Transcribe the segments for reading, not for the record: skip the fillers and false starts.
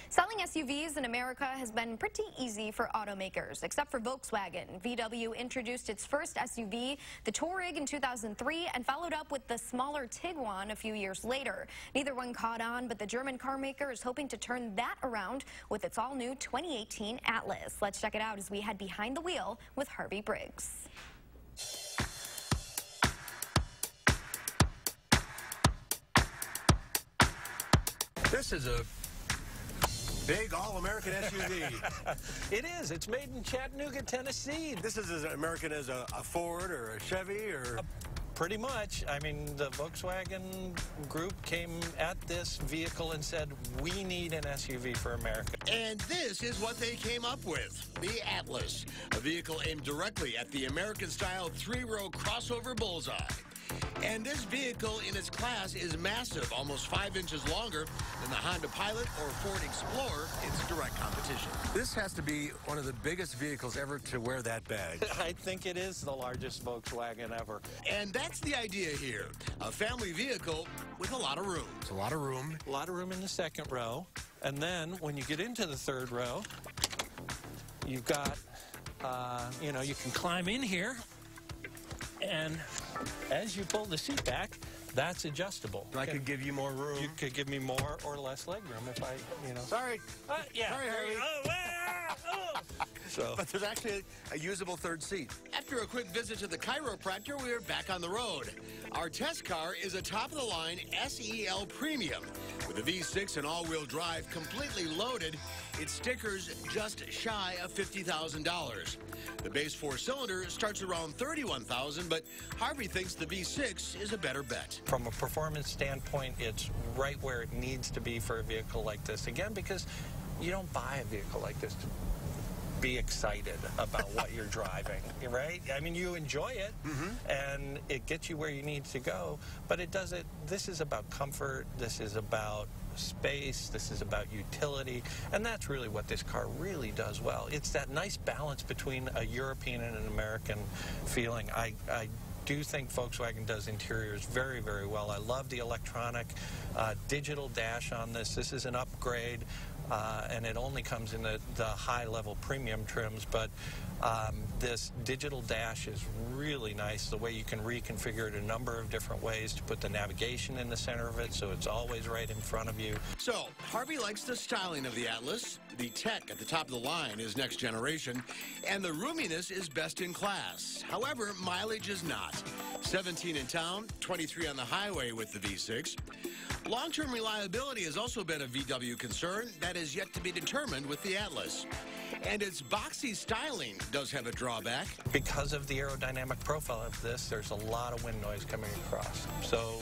Selling SUVs in America has been pretty easy for automakers, except for Volkswagen. VW introduced its first SUV, the Touareg, in 2003 and followed up with the smaller Tiguan a few years later. Neither one caught on, but the German car maker is hoping to turn that around with its all-new 2018 Atlas. Let's check it out as we head behind the wheel with Harvey Briggs. This is a big all-American SUV. It is. It's made in Chattanooga, Tennessee. This is as American as a Ford or a Chevy or... Pretty much. I mean, the Volkswagen group came at this vehicle and said, we need an SUV for America. And this is what they came up with, the Atlas, a vehicle aimed directly at the American-style three-row crossover bullseye. And this vehicle in its class is massive, almost 5 inches longer than the Honda Pilot or Ford Explorer, its direct competition. This has to be one of the biggest vehicles ever to wear that badge. I think it is the largest Volkswagen ever. And that's the idea here, a family vehicle with a lot of room. It's a lot of room. A lot of room in the second row. And then when you get into the third row, you've got, you can climb in here. And as you pull the seat back, that's adjustable. I could give you more room. You could give me more or less leg room if I, Sorry. Yeah. Sorry, Harvey. So. But there's actually a usable third seat. After a quick visit to the chiropractor, we're back on the road. Our test car is a top-of-the-line SEL Premium. With a V6 and all-wheel drive completely loaded, its stickers just shy of $50,000. The base four-cylinder starts around $31,000, but Harvey thinks the V6 is a better bet. From a performance standpoint, it's right where it needs to be for a vehicle like this. Again, because you don't buy a vehicle like this to be excited about what you're driving, right? I mean, you enjoy it, and it gets you where you need to go, but it doesn't. This is about comfort. This is about space. This is about utility, and that's really what this car really does well. It's that nice balance between a European and an American feeling. I do think Volkswagen does interiors very, very well. I love the electronic digital dash on this. This is an upgrade, and it only comes in the high-level premium trims, but this digital dash is really nice, the way you can reconfigure it a number of different ways to put the navigation in the center of it so it's always right in front of you. So, Harvey likes the styling of the Atlas, the tech at the top of the line is next generation, and the roominess is best in class. However, mileage is not. 17 in town, 23 on the highway with the V6. Long-term reliability has also been a VW concern that is yet to be determined with the Atlas. And its boxy styling does have a drawback. Because of the aerodynamic profile of this, there's a lot of wind noise coming across. So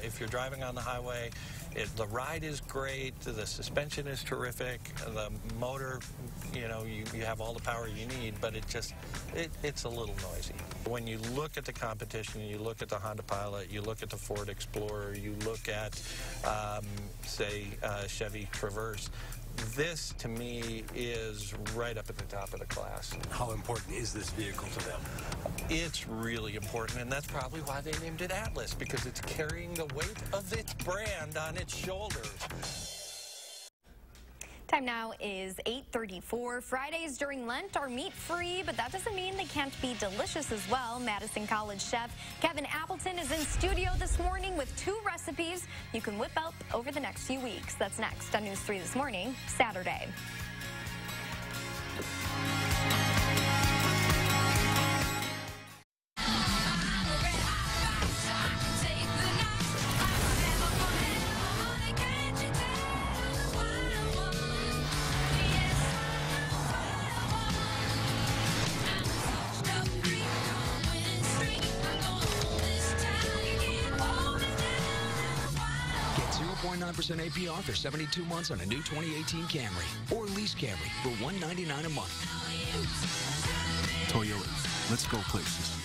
if you're driving on the highway, the ride is great, the suspension is terrific, the motor, you have all the power you need, but it's a little noisy. When you look at the competition, you look at the Honda Pilot, you look at the Ford Explorer, you look at, say, Chevy Traverse, this, to me, is right up at the top of the class. How important is this vehicle to them? It's really important, and that's probably why they named it Atlas, because it's carrying the weight of its brand on its shoulders. Time now is 8:34. Fridays during Lent are meat-free, but that doesn't mean they can't be delicious as well. Madison College chef Kevin Appleton is in studio this morning with 2 recipes you can whip up over the next few weeks. That's next on News 3 This Morning, Saturday. Get 0.9% APR for 72 months on a new 2018 Camry or lease Camry for $199 a month. Toyota, let's go places.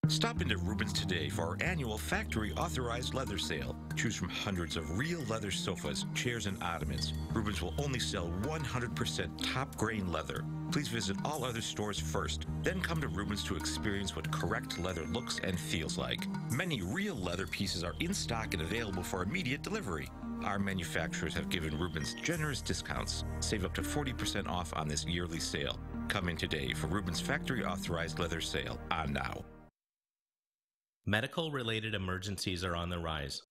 Stop into Rubens today for our annual factory authorized leather sale. Choose from hundreds of real leather sofas, chairs, and ottomans. Rubens will only sell 100% top grain leather. Please visit all other stores first, then come to Rubens to experience what correct leather looks and feels like. Many real leather pieces are in stock and available for immediate delivery. Our manufacturers have given Rubens generous discounts. Save up to 40% off on this yearly sale. Come in today for Rubens factory authorized leather sale on now. Medical-related emergencies are on the rise.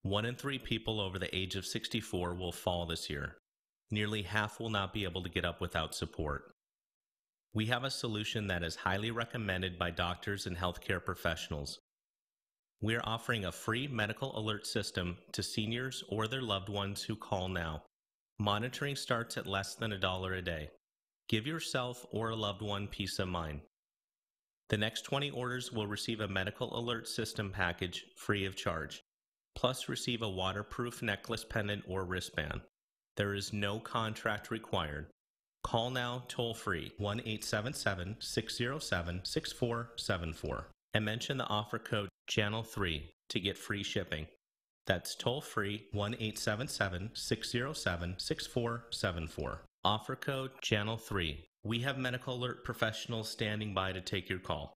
1 in 3 people over the age of 64 will fall this year. Nearly half will not be able to get up without support. We have a solution that is highly recommended by doctors and healthcare professionals. We are offering a free medical alert system to seniors or their loved ones who call now. Monitoring starts at less than $1 a day. Give yourself or a loved one peace of mind. The next 20 orders will receive a medical alert system package free of charge, plus receive a waterproof necklace pendant or wristband. There is no contract required. Call now toll-free 1-877-607-6474 and mention the offer code Channel3 to get free shipping. That's toll-free 1-877-607-6474. Offer code Channel3. We have medical alert professionals standing by to take your call.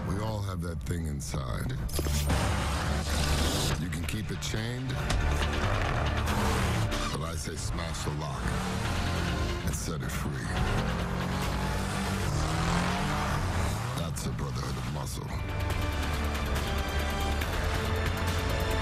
We all have that thing inside. You can keep it chained, but I say smash the lock and set it free. That's a brotherhood of muscle.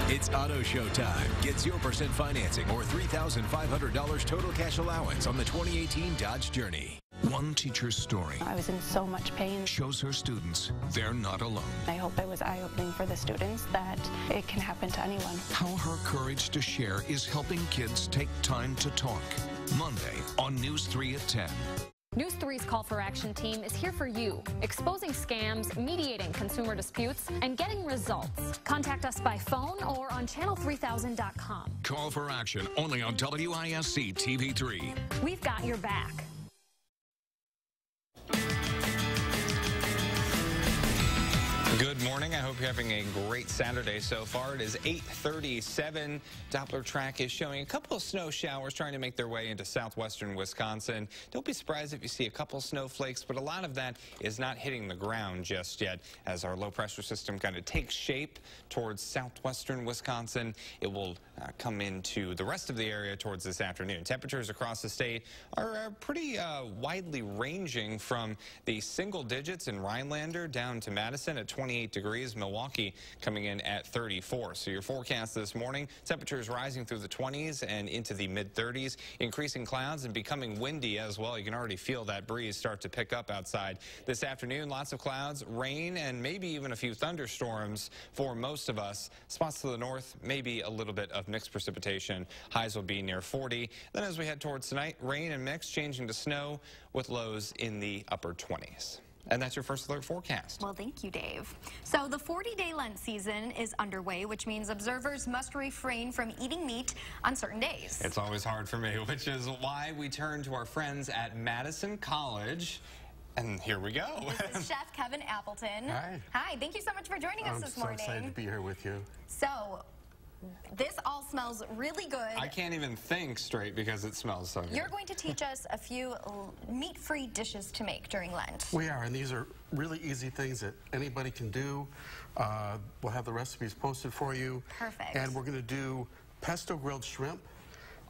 It's Auto Show time. Get 0% financing or $3,500 total cash allowance on the 2018 Dodge Journey. One teacher's story I was in so much pain. shows her students they're not alone. I hope it was eye-opening for the students that it can happen to anyone. How her courage to share is helping kids take time to talk. Monday on News 3 at 10. News 3's Call for Action team is here for you, exposing scams, mediating consumer disputes, and getting results. Contact us by phone or on channel3000.com. Call for Action only on WISC TV3. We've got your back. Good morning. I hope you're having a great Saturday so far. It is 8:37. Doppler track is showing a couple of snow showers trying to make their way into southwestern Wisconsin. Don't be surprised if you see a couple of snowflakes, but a lot of that is not hitting the ground just yet. As our low pressure system kind of takes shape towards southwestern Wisconsin, it will come into the rest of the area towards this afternoon. Temperatures across the state are pretty widely ranging from the single digits in Rhinelander down to Madison at 28 degrees. Milwaukee coming in at 34. So your forecast this morning, temperatures rising through the 20s and into the mid-30s, increasing clouds and becoming windy as well. You can already feel that breeze start to pick up outside. This afternoon, lots of clouds, rain, and maybe even a few thunderstorms for most of us. Spots to the north, maybe a little bit of mixed precipitation. Highs will be near 40. Then as we head towards tonight, rain and mix changing to snow with lows in the upper 20s. And that's your first alert forecast. Well, thank you, Dave. So the 40-day Lent season is underway, which means observers must refrain from eating meat on certain days. It's always hard for me, which is why we turn to our friends at Madison College. And here we go. This is Chef Kevin Appleton. Hi. Hi, thank you so much for joining us this morning. I'm so excited to be here with you. So, this all smells really good. I can't even think straight because it smells so good. You're going to teach us a few meat-free dishes to make during Lent. We are, and these are really easy things that anybody can do. We'll have the recipes posted for you. Perfect. And we're going to do pesto grilled shrimp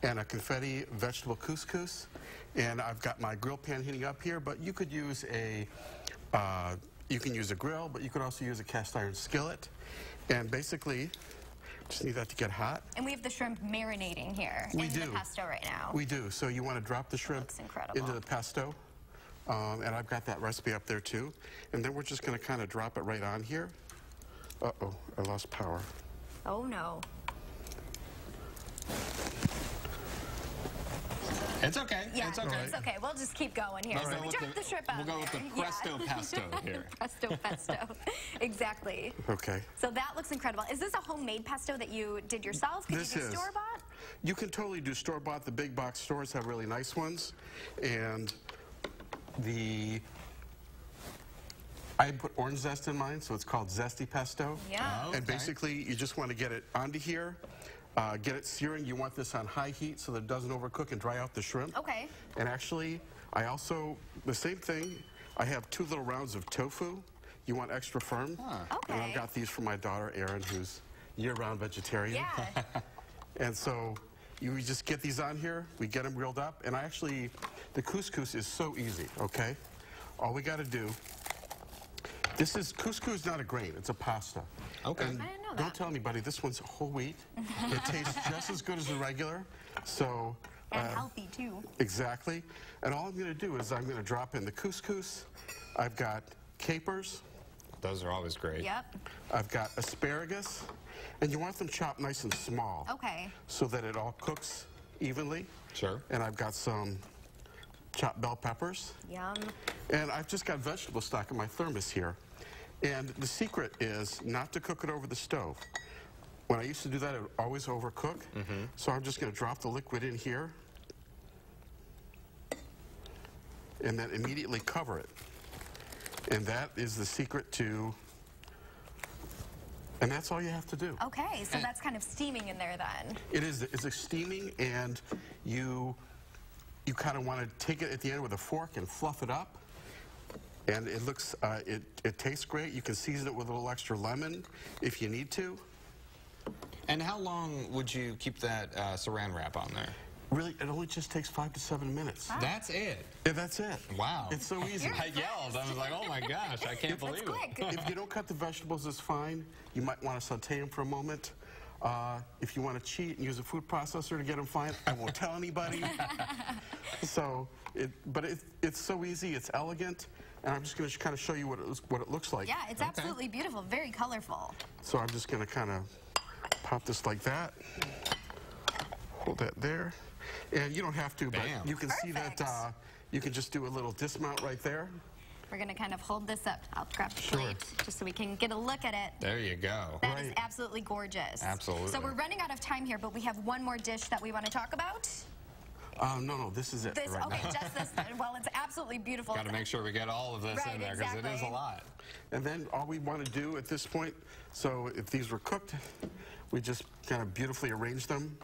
and a confetti vegetable couscous. And I've got my grill pan heating up here, but you could use you can use a grill, but you could also use a cast iron skillet. And basically, just need that to get hot. And we have the shrimp marinating here in the pesto right now. We do. So you want to drop the shrimp into the pesto. And I've got that recipe up there too. And then we're just going to kind of drop it right on here. Uh-oh, I lost power. Oh no. It's okay. Yeah, it's okay. It's okay. We'll just keep going here. So we drop the shrimp out. We'll go with the presto pesto here. Presto pesto. Exactly. Okay. So that looks incredible. Is this a homemade pesto that you did yourself? Could you do store-bought? You can totally do store-bought. The big box stores have really nice ones. And I put orange zest in mine, so it's called zesty pesto. Yeah. Oh, okay. And basically, you just want to get it onto here. Get it searing. You want this on high heat so that it doesn't overcook and dry out the shrimp. Okay. And actually, I also, the same thing, I have 2 little rounds of tofu. you want extra firm. Okay. And I've got these for my daughter, Erin, who's year-round vegetarian. Yeah. And so you just get these on here, we get them grilled up, and the couscous is so easy, okay? All we got to do, couscous is not a grain, it's a pasta. Okay. And I didn't know that. don't tell anybody, this one's whole wheat. It tastes just as good as the regular, so... And healthy, too. Exactly. And all I'm going to do is I'm going to drop in the couscous. I've got capers. Those are always great. Yep. I've got asparagus. And you want them chopped nice and small. Okay. So that it all cooks evenly. Sure. And I've got some chopped bell peppers. Yum. And I've just got vegetable stock in my thermos here. And the secret is not to cook it over the stove. When I used to do that, I would always overcook. So I'm just going to drop the liquid in here and then immediately cover it. And that is the secret to, and that's all you have to do. Okay, so that's kind of steaming in there then. It is. It's a steaming, and you kind of want to take it at the end with a fork and fluff it up. And it looks, it tastes great. You can season it with a little extra lemon if you need to. And how long would you keep that saran wrap on there? Really, it only just takes 5 to 7 minutes. Wow. That's it? Yeah, that's it. Wow. It's so easy. I yelled. I was like, oh my gosh, I can't believe it. If you don't cut the vegetables, it's fine. You might want to saute them for a moment. If you want to cheat and use a food processor to get them fine, I won't tell anybody. So, it's so easy, it's elegant, and I'm just going to kind of show you what it looks like. Yeah, it's absolutely beautiful, very colorful. So I'm just going to kind of pop this like that. Hold that there. And you don't have to, but you can see that you can just do a little dismount right there. We're going to kind of hold this up. I'll grab the plate just so we can get a look at it. There you go. That is absolutely gorgeous. Absolutely. So we're running out of time here, but we have one more dish that we want to talk about. No, this is it right now. Just this. Well, it's absolutely beautiful. Got to make sure we get all of this in there because it is a lot. And then all we want to do at this point, so if these were cooked, we just kind of beautifully arrange them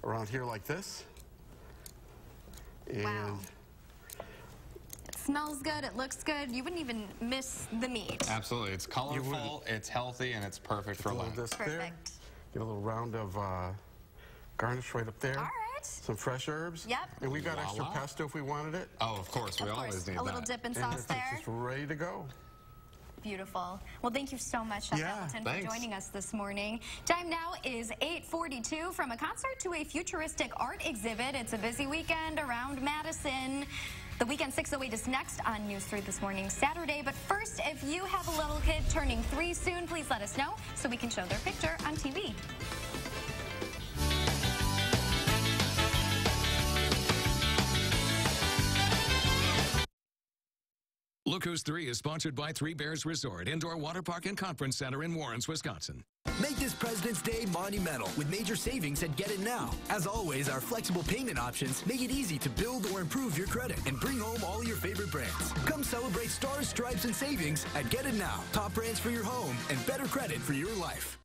around here like this. And wow. It smells good, it looks good. You wouldn't even miss the meat. Absolutely. It's colorful, it's healthy, and it's perfect for lunch. Perfect. Get a little round of garnish right up there. All right. Some fresh herbs. Yep. And we've got extra pesto if we wanted it. Oh, of course. We always need that. A little dipping sauce there. It's just ready to go. Beautiful. Well, thank you so much, Chef Appleton, for joining us this morning. Time now is 8:42. From a concert to a futuristic art exhibit, it's a busy weekend around Madison. The Weekend 608 is next on News 3 this morning, Saturday. But first, if you have a little kid turning 3 soon, please let us know so we can show their picture on TV. Look Who's 3 is sponsored by Three Bears Resort, Indoor Water Park and Conference Center in Warrens, Wisconsin. Make this President's Day monumental with major savings at Get It Now. As always, our flexible payment options make it easy to build or improve your credit and bring home all your favorite brands. Come celebrate stars, stripes, and savings at Get It Now. Top brands for your home and better credit for your life.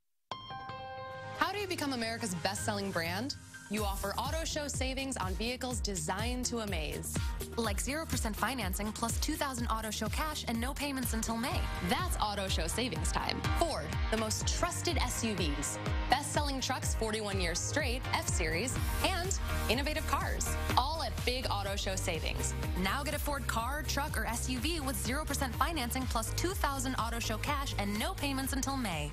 How do you become America's best-selling brand? You offer auto show savings on vehicles designed to amaze. Like 0% financing plus $2,000 auto show cash and no payments until May. That's auto show savings time. Ford, the most trusted SUVs. Best-selling trucks 41 years straight, F-Series, and innovative cars. All at big auto show savings. Now get a Ford car, truck, or SUV with 0% financing plus $2,000 auto show cash and no payments until May.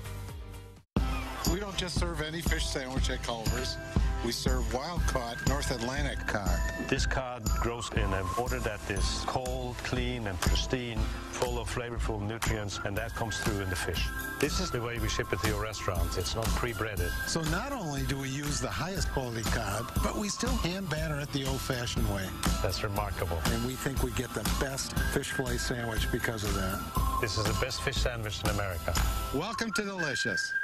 We don't just serve any fish sandwich at Culver's. We serve wild-caught North Atlantic cod. This cod grows in a water that is cold, clean, and pristine, full of flavorful nutrients, and that comes through in the fish. This is the way we ship it to your restaurant. It's not pre-breaded. So not only do we use the highest quality cod, but we still hand batter it the old-fashioned way. That's remarkable. And we think we get the best fish fillet sandwich because of that. This is the best fish sandwich in America. Welcome to Delicious.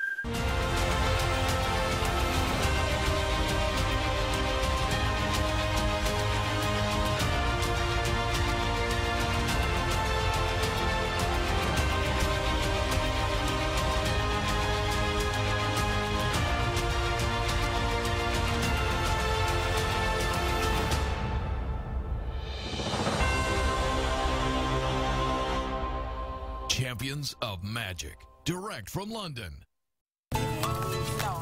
champions of magic. Direct from London.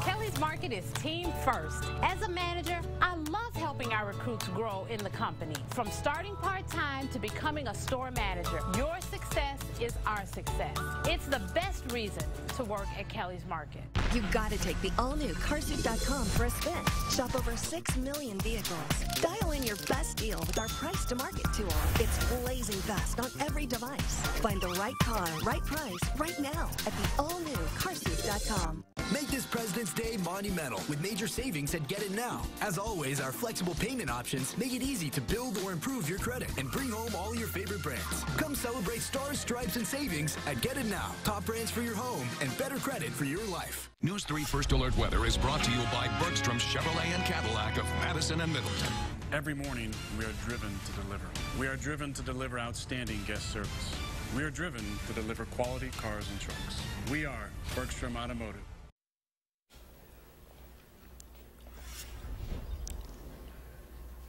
Kelly's Market is team first. As a manager, I love helping our recruits grow in the company. From starting part-time to becoming a store manager, your success is our success. It's the best reason to work at Kelly's Market. You've got to take the all-new carsuit.com for a spin. Shop over 6 million vehicles. Dial in your best deal with our Price to Market tool. It's blazing fast on every device. Find the right car, right price, right now at the all-new carsuit.com. Make this President's Day monumental with major savings at Get It Now. As always, our flexible payment options make it easy to build or improve your credit and bring home all your favorite brands. Come celebrate stars, stripes, and savings at Get It Now. Top brands for your home and better credit for your life. News 3 First Alert Weather is brought to you by Bergstrom's Chevrolet and Cadillac of Madison and Middleton. Every morning, we are driven to deliver. We are driven to deliver outstanding guest service. We are driven to deliver quality cars and trucks. We are Bergstrom Automotive.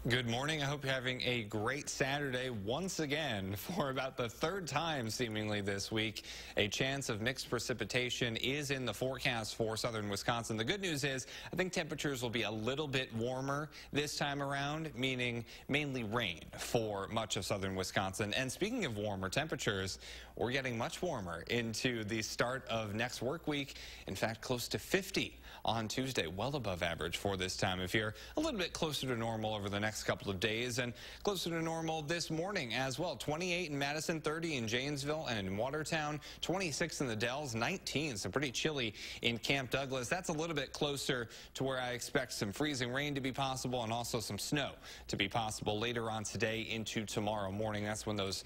Good morning. I hope you're having a great Saturday once again. For about the third time seemingly this week, a chance of mixed precipitation is in the forecast for southern Wisconsin. The good news is I think temperatures will be a little bit warmer this time around, meaning mainly rain for much of southern Wisconsin. And speaking of warmer temperatures, we're getting much warmer into the start of next work week. In fact, close to 50 on Tuesday, well above average for this time of year. A little bit closer to normal over the next couple of days and closer to normal this morning as well. 28 in Madison, 30 in Janesville and in Watertown, 26 in the Dells, 19, so pretty chilly in Camp Douglas. That's a little bit closer to where I expect some freezing rain to be possible and also some snow to be possible later on today into tomorrow morning. That's when those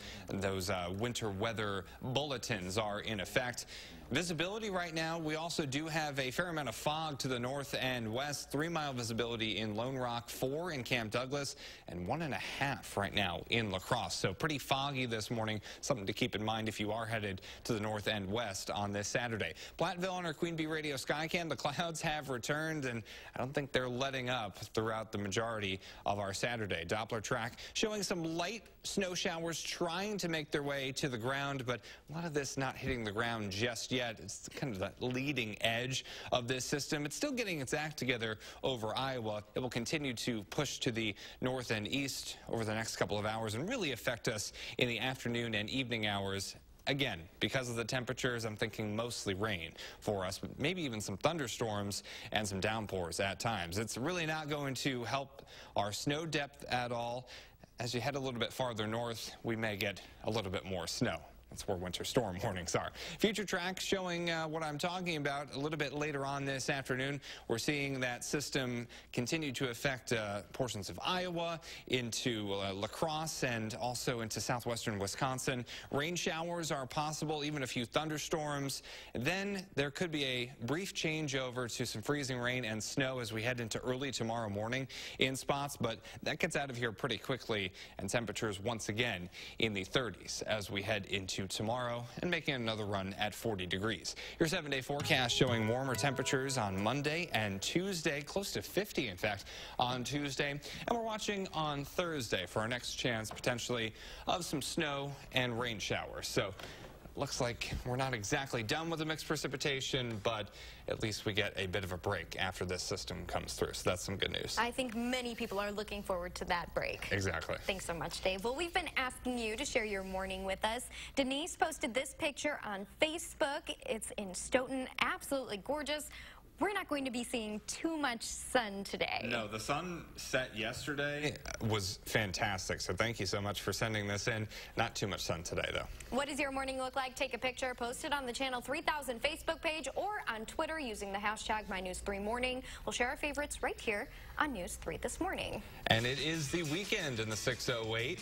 winter weather bulletins are in effect. Visibility right now, we also do have a fair amount of fog to the north and west. 3-mile visibility in Lone Rock, 4 in Camp Douglas, and 1.5 right now in La Crosse. So pretty foggy this morning. Something to keep in mind if you are headed to the north and west on this Saturday. Platteville on our Queen Bee Radio Skycam, the clouds have returned, and I don't think they're letting up throughout the majority of our Saturday. Doppler track showing some light snow showers trying to make their way to the ground, but a lot of this not hitting the ground just yet. It's kind of the leading edge of this system. It's still getting its act together over Iowa. It will continue to push to the north and east over the next couple of hours and really affect us in the afternoon and evening hours. Again, because of the temperatures, I'm thinking mostly rain for us, but maybe even some thunderstorms and some downpours at times. It's really not going to help our snow depth at all. As you head a little bit farther north, we may get a little bit more snow. That's where winter storm warnings are. Future tracks showing what I'm talking about a little bit later on this afternoon. We're seeing that system continue to affect portions of Iowa, into La Crosse, and also into southwestern Wisconsin. Rain showers are possible, even a few thunderstorms. Then there could be a brief changeover to some freezing rain and snow as we head into early tomorrow morning in spots, but that gets out of here pretty quickly, and temperatures once again in the 30s as we head into tomorrow and making another run at 40 degrees. Your 7-day forecast showing warmer temperatures on Monday and Tuesday, close to 50 in fact on Tuesday, and we're watching on Thursday for our next chance potentially of some snow and rain showers. So looks like we're not exactly done with the mixed precipitation, but at least we get a bit of a break after this system comes through. So that's some good news. I think many people are looking forward to that break. Exactly. Thanks so much, Dave. Well, we've been asking you to share your morning with us. Denise posted this picture on Facebook. It's in Stoughton. Absolutely gorgeous. We're not going to be seeing too much sun today. No, the sun set yesterday was fantastic, so thank you so much for sending this in. Not too much sun today, though. What does your morning look like? Take a picture, post it on the Channel 3000 Facebook page or on Twitter using the hashtag MyNews3Morning. We'll share our favorites right here on News 3 This Morning. And it is the weekend in the 608.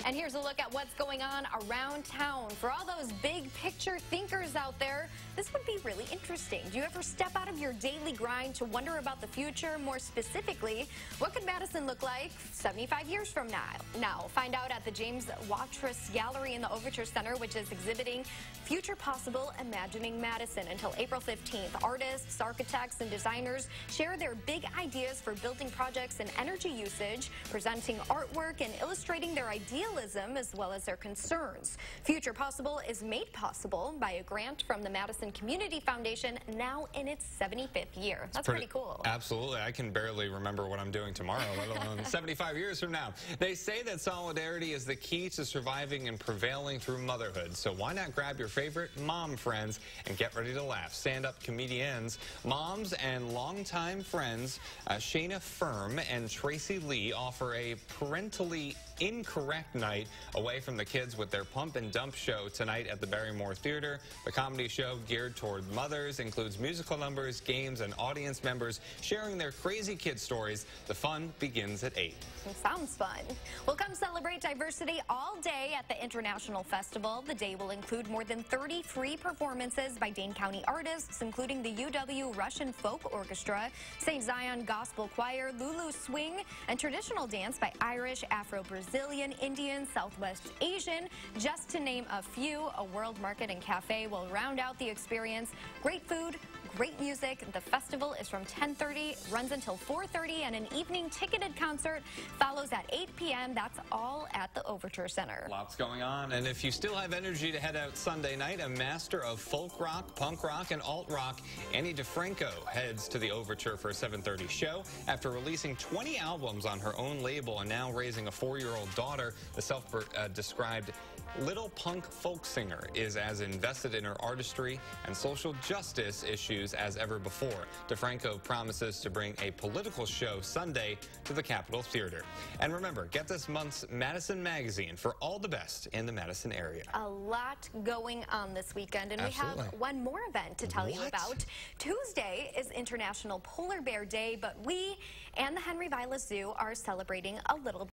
And here's a look at what's going on around town. For all those big picture thinkers out there, this would be really interesting. Do you ever step out of your daily grind to wonder about the future? More specifically, what could Madison look like 75 years from now? Find out at the James Watrous Gallery in the Overture Center, which is exhibiting Future Possible Imagining Madison until April 15th. Artists, architects, and designers share their big ideas for building projects and energy usage, presenting artwork and illustrating their ideal realism as well as their concerns. Future Possible is made possible by a grant from the Madison Community Foundation, now in its 75th year. That's pretty cool. Absolutely. I can barely remember what I'm doing tomorrow, let alone 75 years from now. They say that solidarity is the key to surviving and prevailing through motherhood. So why not grab your favorite mom friends and get ready to laugh? Stand-up comedians, moms, and longtime friends Shayna Firm and Tracy Lee offer a parentally incorrect night away from the kids with their Pump and Dump show tonight at the Barrymore Theater. The comedy show geared toward mothers includes musical numbers, games, and audience members sharing their crazy kid stories. The fun begins at 8. Sounds fun. Well, come celebrate diversity all day at the International Festival. The day will include more than 30 free performances by Dane County artists, including the UW Russian Folk Orchestra, St. Zion Gospel Choir, Lulu Swing, and traditional dance by Irish, Afro-Brazilian, Indian, Southwest Asian, just to name a few. A world market and cafe will round out the experience. Great food, great music. The festival is from 10:30, runs until 4:30, and an evening ticketed concert follows at 8 p.m. That's all at the Overture Center. Lots going on, and if you still have energy to head out Sunday night, a master of folk rock, punk rock, and alt rock, Annie DeFranco heads to the Overture for a 7:30 show. After releasing 20 albums on her own label and now raising a 4-year-old daughter, the self-described little punk folk singer is as invested in her artistry and social justice issues as ever before. DeFranco promises to bring a political show Sunday to the Capitol Theater. And remember, get this month's Madison Magazine for all the best in the Madison area. A lot going on this weekend, and Absolutely. we have one more event to tell you about. Tuesday is International Polar Bear Day, but we and the Henry Vilas Zoo are celebrating a little